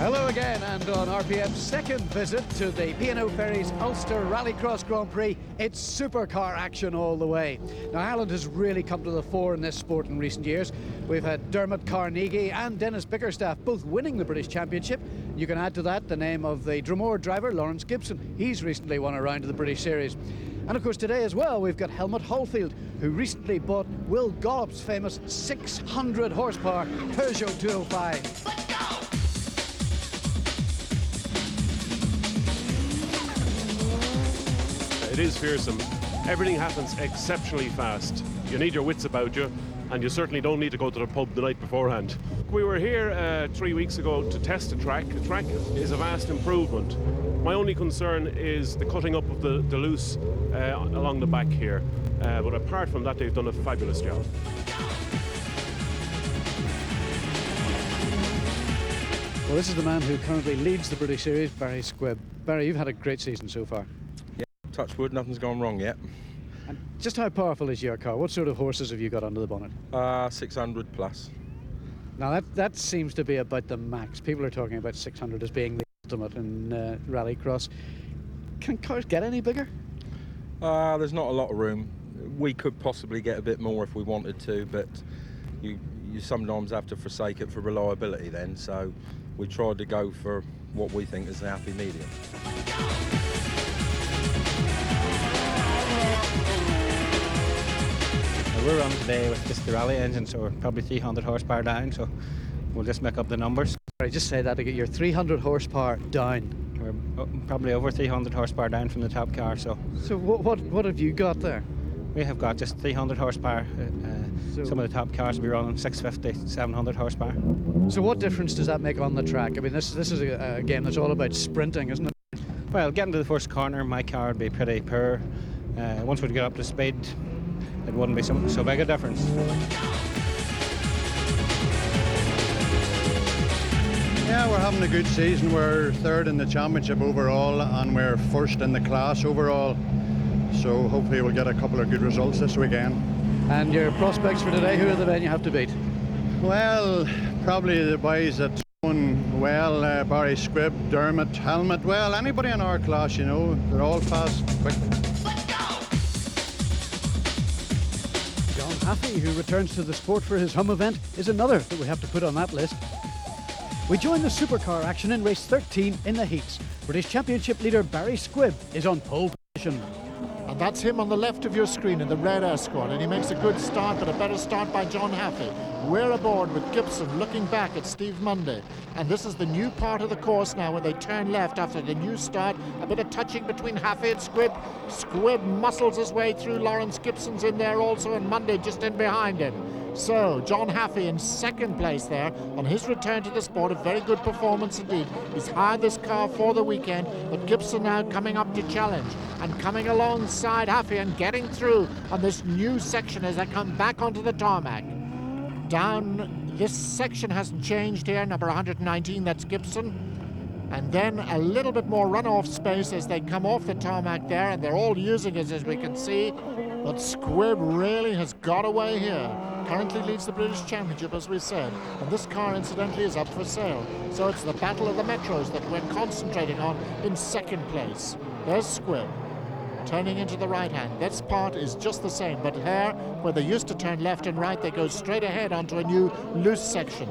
Hello again, and on RPM's second visit to the P&O Ferries Ulster Rallycross Grand Prix, it's supercar action all the way. Now, Ireland has really come to the fore in this sport in recent years. We've had Dermot Carnegie and Dennis Bickerstaff both winning the British Championship. You can add to that the name of the Dromore driver, Lawrence Gibson. He's recently won a round of the British Series. And of course today as well, we've got Helmut Hohlfeld, who recently bought Will Gollop's famous 600 horsepower Peugeot 205. Let's go! It is fearsome. Everything happens exceptionally fast. You need your wits about you, and you certainly don't need to go to the pub the night beforehand. We were here 3 weeks ago to test the track. The track is a vast improvement. My only concern is the cutting up of the loose along the back here. But apart from that, they've done a fabulous job. Well, this is the man who currently leads the British Series, Barry Squibb. Barry, you've had a great season so far. Touch wood, nothing's gone wrong yet. And just how powerful is your car? What sort of horses have you got under the bonnet? 600 plus. Now that seems to be about the max. People are talking about 600 as being the ultimate in Rallycross. Can cars get any bigger? There's not a lot of room. We could possibly get a bit more if we wanted to, but you sometimes have to forsake it for reliability then, so we tried to go for what we think is the happy medium. We're on today with just the rally engine, so we're probably 300 horsepower down, so we'll just make up the numbers. Sorry, just say that again. You're 300 horsepower down. We're probably over 300 horsepower down from the top car, so what have you got there? we have got just 300 horsepower. Some of the top cars will be running 650, 700 horsepower. So what difference does that make on the track? I mean, this is a game that's all about sprinting, isn't it? Well, getting to the first corner, my car would be pretty poor. Once we get up to speed, it wouldn't be so big a difference. Yeah, we're having a good season. We're third in the championship overall and we're first in the class overall. So hopefully we'll get a couple of good results this weekend. And your prospects for today, who are the men you have to beat? Well, probably the boys that won well, Barry Squibb, Dermot, Helmut, well, anybody in our class, you know, they're all fast, quick. John Haffey, who returns to the sport for his home event, is another that we have to put on that list. We join the supercar action in race 13 in the heats. British Championship leader Barry Squibb is on pole position. And that's him on the left of your screen in the red Escort, and he makes a good start, but a better start by John Haffey. We're aboard with Gibson looking back at Steve Munday, and this is the new part of the course now when they turn left after the new start. A bit of touching between Haffey and Squibb. Squibb muscles his way through. Lawrence Gibson's in there also, and Munday just in behind him. So John Haffey in second place there on his return to the sport. A very good performance indeed. He's hired this car for the weekend, but Gibson now coming up to challenge and coming alongside Haffey and getting through on this new section as they come back onto the tarmac. Down this section hasn't changed here, number 119, that's Gibson. And then a little bit more runoff space as they come off the tarmac there, and they're all using it as we can see. But Squibb really has got away here. Currently leads the British Championship, as we said, and this car incidentally is up for sale. So it's the battle of the Metros that we're concentrating on in second place. There's Squibb turning into the right hand. This part is just the same, but here where they used to turn left and right, they go straight ahead onto a new loose section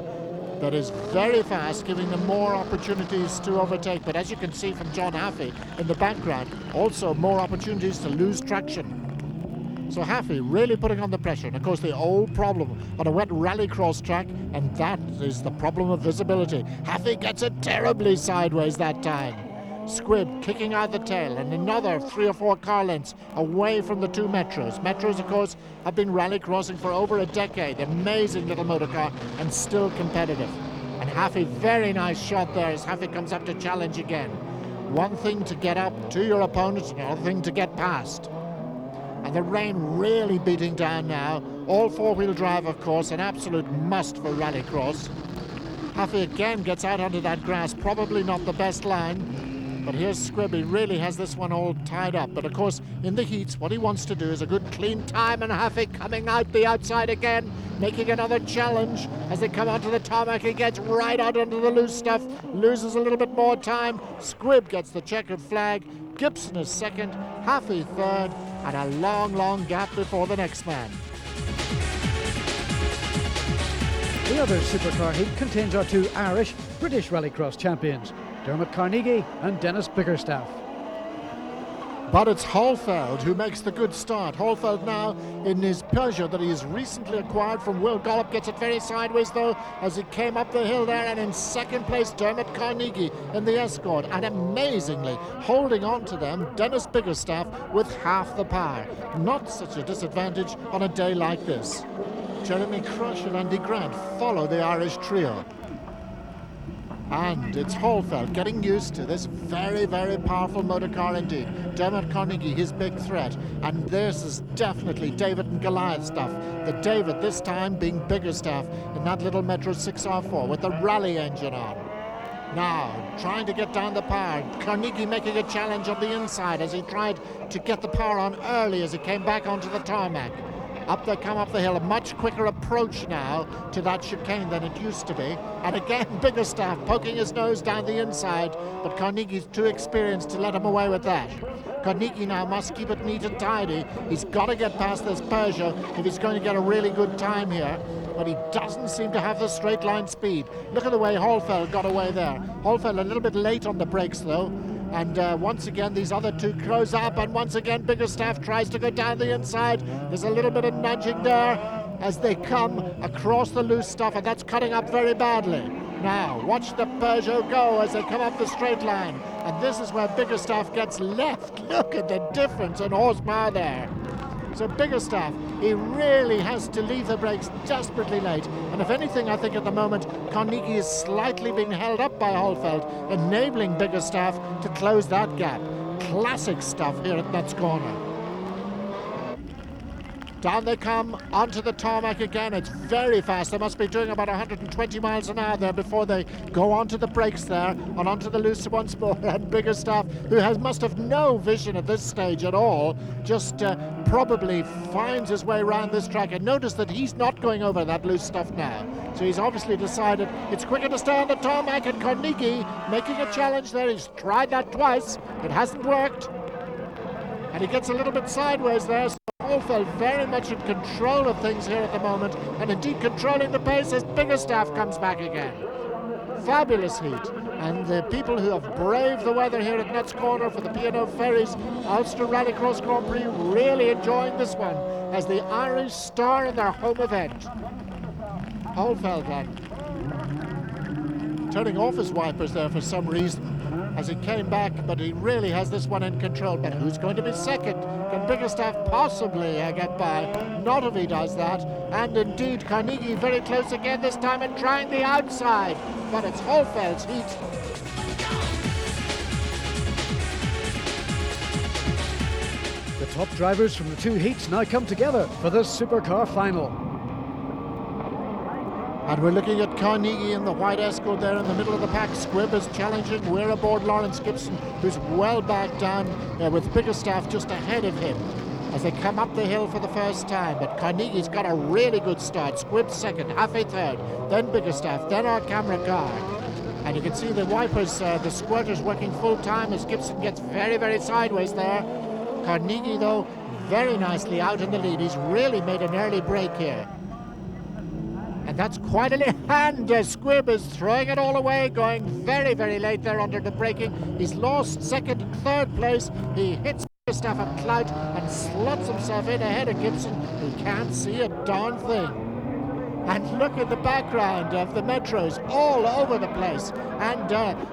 that is very fast, giving them more opportunities to overtake. But as you can see from John Haffey in the background, also more opportunities to lose traction. So Haffey really putting on the pressure, and of course the old problem on a wet rallycross track, and that is the problem of visibility. Haffey gets it terribly sideways that time. Squibb kicking out the tail, and another 3 or 4 car lengths away from the two Metros. Metros, of course, have been rallycrossing for over a decade. Amazing little motor car, and still competitive. And Haffey, very nice shot there as Haffey comes up to challenge again. One thing to get up to your opponent, another thing to get past. And the rain really beating down now. All four-wheel drive, of course, an absolute must for rallycross. Haffey again gets out onto that grass, probably not the best line. But here's Squibb. He really has this one all tied up. But of course, in the heats, what he wants to do is a good clean time, and Haffey coming out the outside again, making another challenge. As they come onto the tarmac, he gets right out onto the loose stuff, loses a little bit more time. Squibb gets the checkered flag. Gibson is second, Haffey third, and a long, long gap before the next man. The other supercar heat contains our two Irish British Rallycross champions, Dermot Carnegie and Dennis Bickerstaff. But it's Holfeld who makes the good start. Holfeld now in his Peugeot that he's recently acquired from Will Gollop gets it very sideways though as he came up the hill there, and in second place Dermot Carnegie in the Escort, and amazingly holding on to them Dennis Bickerstaff with half the power. Not such a disadvantage on a day like this. Jeremy Crush and Andy Grant follow the Irish trio. And it's Holfeld getting used to this very, very powerful motor car indeed. Dermot Carnegie, his big threat. And this is definitely David and Goliath stuff. The David this time being Bickerstaff in that little Metro 6R4 with the rally engine on. Now, trying to get down the power. Carnegie making a challenge on the inside as he tried to get the power on early as he came back onto the tarmac. Up they come up the hill, a much quicker approach now to that chicane than it used to be. And again, Bickerstaff poking his nose down the inside, but Carnegie's too experienced to let him away with that. Carnegie now must keep it neat and tidy. He's got to get past this Peugeot if he's going to get a really good time here. But he doesn't seem to have the straight line speed. Look at the way Holfeld got away there. Holfeld a little bit late on the brakes though. And once again, these other two close up, and once again, Bickerstaff tries to go down the inside. There's a little bit of nudging there as they come across the loose stuff, and that's cutting up very badly. Now, watch the Peugeot go as they come up the straight line. And this is where Bickerstaff gets left. Look at the difference in horsepower there. So Bickerstaff, he really has to leave the brakes desperately late. And if anything, I think at the moment, Carnegie is slightly being held up by Holfeld, enabling Bickerstaff to close that gap. Classic stuff here at Nuts Corner. Down they come, onto the tarmac again. It's very fast. They must be doing about 120 miles an hour there before they go onto the brakes there and onto the loose once more. And Bickerstaff, who must have no vision at this stage at all, just probably finds his way around this track. And notice that he's not going over that loose stuff now. So he's obviously decided it's quicker to stay on the tarmac, and Carnegie making a challenge there. He's tried that twice. It hasn't worked. And he gets a little bit sideways there. So Holfeld very much in control of things here at the moment, and indeed controlling the pace as Bickerstaff comes back again. Fabulous heat, and the people who have braved the weather here at Nuts Corner for the P&O Ferries Ulster Rallycross Grand Prix really enjoying this one as the Irish star in their home event. Holfeld then turning off his wipers there for some reason as he came back, but he really has this one in control. But who's going to be second? Can Bickerstaff possibly get by? Not if he does that. And indeed, Carnegie very close again this time and trying the outside. But it's Holfeld's heat. The top drivers from the two heats now come together for the Supercar final. And we're looking at Carnegie in the white Escort there in the middle of the pack. Squibb is challenging. We're aboard Lawrence Gibson, who's well back down with Bickerstaff just ahead of him as they come up the hill for the first time. But Carnegie's got a really good start. Squibb second, Haffey third, then Bickerstaff, then our camera car. And you can see the wipers, the squirters working full time as Gibson gets very, very sideways there. Carnegie, though, very nicely out in the lead. He's really made an early break here. And that's quite a hand. Squibb is throwing it all away, going very, very late there under the braking. He's lost second and third place. He hits Bickerstaff a clout and slots himself in ahead of Gibson, who can't see a darn thing. And look at the background of the Metros all over the place. And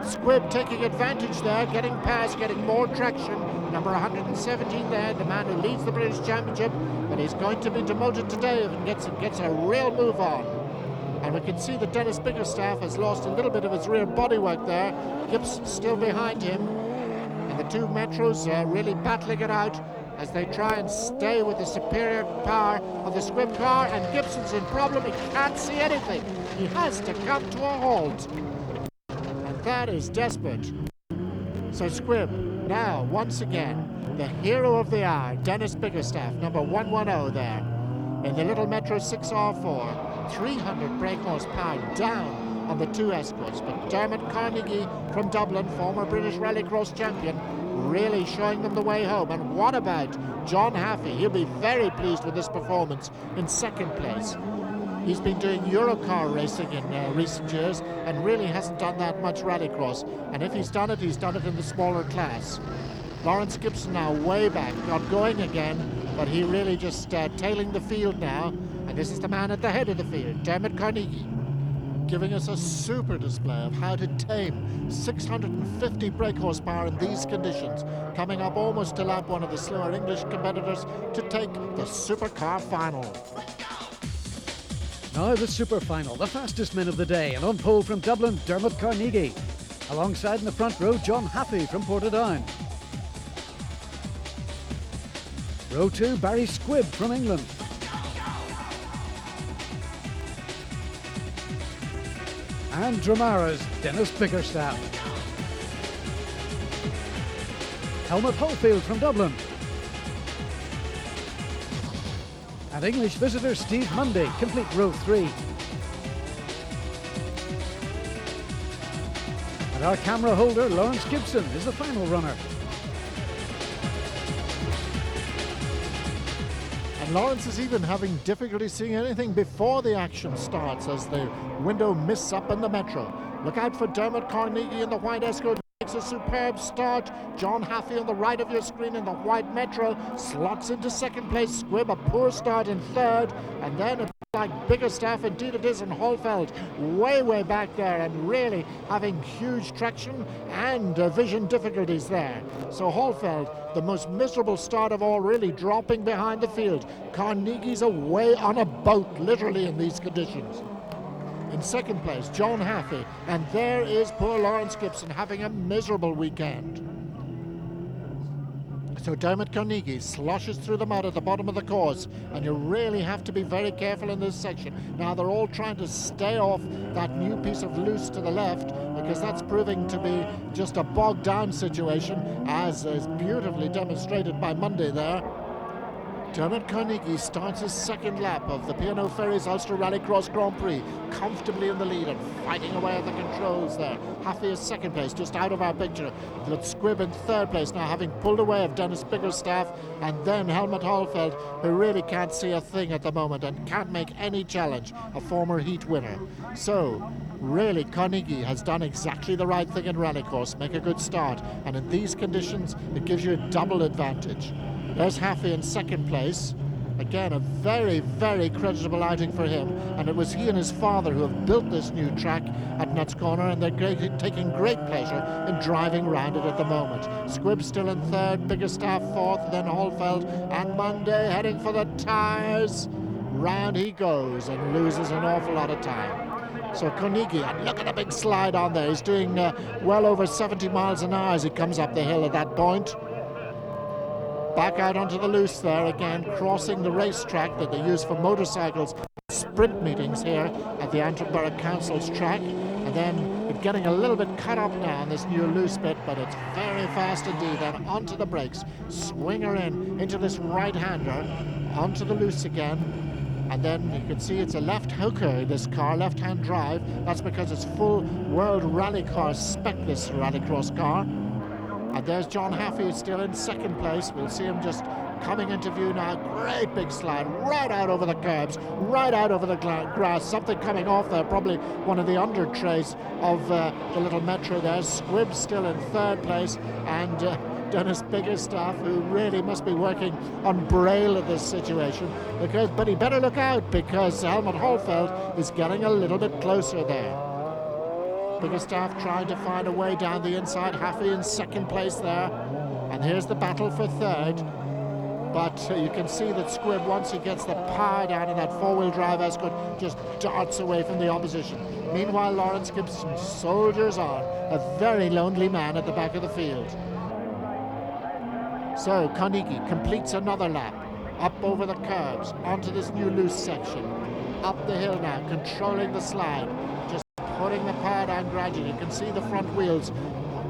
Squibb taking advantage there, getting past, getting more traction. Number 117 there, the man who leads the British Championship. But he's going to be demoted today if he gets a real move on. And we can see that Dennis Bickerstaff has lost a little bit of his rear bodywork there. Gibson still behind him. And the two Metros really battling it out as they try and stay with the superior power of the Squibb car. And Gibson's in problem. He can't see anything. He has to come to a halt. And that is desperate. So Squibb, now, once again, the hero of the hour, Dennis Biggerstaff, number 110 there, in the little Metro 6R4, 300 brake horsepower down on the two escorts. But Dermot Carnegie from Dublin, former British Rallycross champion, really showing them the way home. And what about John Haffey? He'll be very pleased with this performance in second place. He's been doing Eurocar racing in recent years and really hasn't done that much Rallycross. And if he's done it in the smaller class. Lawrence Gibson now way back, got going again, but he really just tailing the field now. And this is the man at the head of the field, Dermot Carnegie, giving us a super display of how to tame 650 brake horsepower in these conditions, coming up almost to lap one of the slower English competitors to take the Supercar final. Now the super final, the fastest men of the day, and on pole from Dublin, Dermot Carnegie. Alongside in the front row, John Haffey from Portadown. Row 2, Barry Squibb from England. And Dramara's Dennis Biggerstaff. Helmut Holyfield from Dublin. And English visitor Steve Munday complete row 3. And our camera holder Lawrence Gibson is the final runner. And Lawrence is even having difficulty seeing anything before the action starts as the window mists up in the Metro. Look out for Dermot Carnegie in the white escort. Makes a superb start. John Haffey on the right of your screen in the white Metro slots into second place. Squibb a poor start in third, and then it like Biggerstaff, indeed it is, and Holyfield way back there and really having huge traction and vision difficulties there. So Holyfield, the most miserable start of all, really dropping behind the field. Carnegie's away on a boat, literally, in these conditions. In second place, John Haffey, and there is poor Lawrence Gibson having a miserable weekend. So Dermot Carnegie sloshes through the mud at the bottom of the course, and you really have to be very careful in this section. Now they're all trying to stay off that new piece of loose to the left, because that's proving to be just a bogged down situation, as is beautifully demonstrated by Munday there. Dermot Carnegie starts his second lap of the P&O Ferries Ulster Rallycross Grand Prix, comfortably in the lead and fighting away at the controls there. Haffey is second place, just out of our picture. But Squibb in third place now, having pulled away of Dennis Biggerstaff, and then Helmut Holyfield, who really can't see a thing at the moment and can't make any challenge, a former heat winner. So, really, Carnegie has done exactly the right thing in Rallycross, make a good start, and in these conditions, it gives you a double advantage. There's Haffey in second place. Again, a very creditable outing for him. And it was he and his father who have built this new track at Nuts Corner, and they're taking great pleasure in driving around it at the moment. Squibb still in third, Biggerstaff fourth, then Holyfield and Munday heading for the tyres. Round he goes and loses an awful lot of time. So Carnegie, and look at the big slide on there. He's doing well over 70 miles an hour as he comes up the hill at that point. Back out onto the loose there again, crossing the racetrack that they use for motorcycles sprint meetings here at the Antrim Borough Council's track, and then getting a little bit cut up now on this new loose bit, but it's very fast indeed. And onto the brakes, swinger into this right-hander, onto the loose again, and then you can see it's a left hooker, this car, left-hand drive. That's because it's full World Rally Car spec, this Rallycross car. And there's John Haffey still in second place. We'll see him just coming into view now. Great big slide right out over the curbs, right out over the grass. Something coming off there, probably one of the under trays of the little Metro there. Squibb still in third place, and Dennis Biggerstaff, who really must be working on braille at this situation, but he better look out, because Helmut Holyfield is getting a little bit closer there. Biggerstaff trying to find a way down the inside. Haffey in second place there, and here's the battle for third. But you can see that Squibb, once he gets the power down in that four-wheel drive escort, just darts away from the opposition. Meanwhile, Lawrence Gibson soldiers on, a very lonely man at the back of the field. So Carnegie completes another lap, up over the curbs, onto this new loose section, up the hill now, controlling the slide, just putting the power down gradually. You can see the front wheels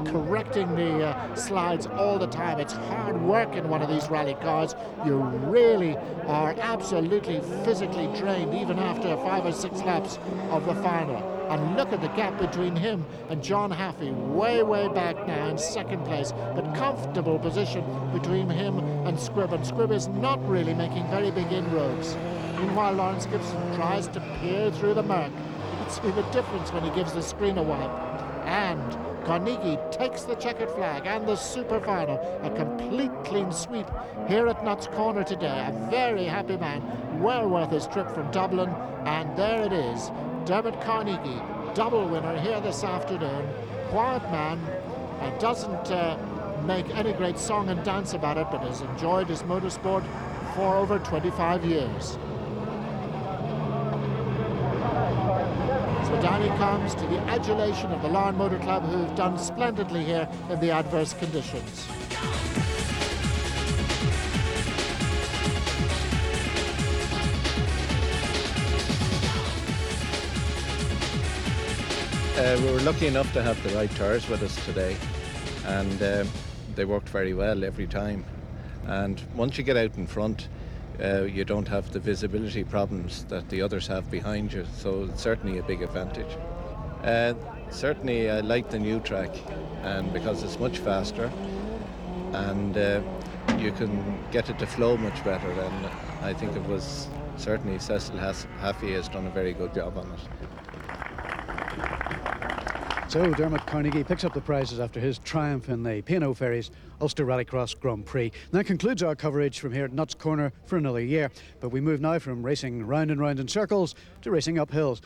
correcting the slides all the time. It's hard work in one of these rally cars. You really are absolutely physically drained even after 5 or 6 laps of the final. And look at the gap between him and John Haffey, way back now in second place, but comfortable position between him and Squibb, and Squibb is not really making very big inroads. Meanwhile, Lawrence Gibson tries to peer through the murk. You can see the difference when he gives the screen a wipe. And Carnegie takes the checkered flag and the super final. A complete clean sweep here at Nutts Corner today. A very happy man, well worth his trip from Dublin. And there it is, Dermot Carnegie, double winner here this afternoon. Quiet man, doesn't make any great song and dance about it, but has enjoyed his motorsport for over 25 years. So down he comes to the adulation of the Larne Motor Club, who've done splendidly here in the adverse conditions. We were lucky enough to have the right tyres with us today, and they worked very well every time. And once you get out in front, you don't have the visibility problems that the others have behind you, so it's certainly a big advantage. Certainly I like the new track, and because it's much faster and you can get it to flow much better, and I think it was certainly Cecil Haffey has done a very good job on it. So Dermot Carnegie picks up the prizes after his triumph in the P&O Ferries Ulster Rallycross Grand Prix. And that concludes our coverage from here at Nutts Corner for another year. But we move now from racing round and round in circles to racing up hills.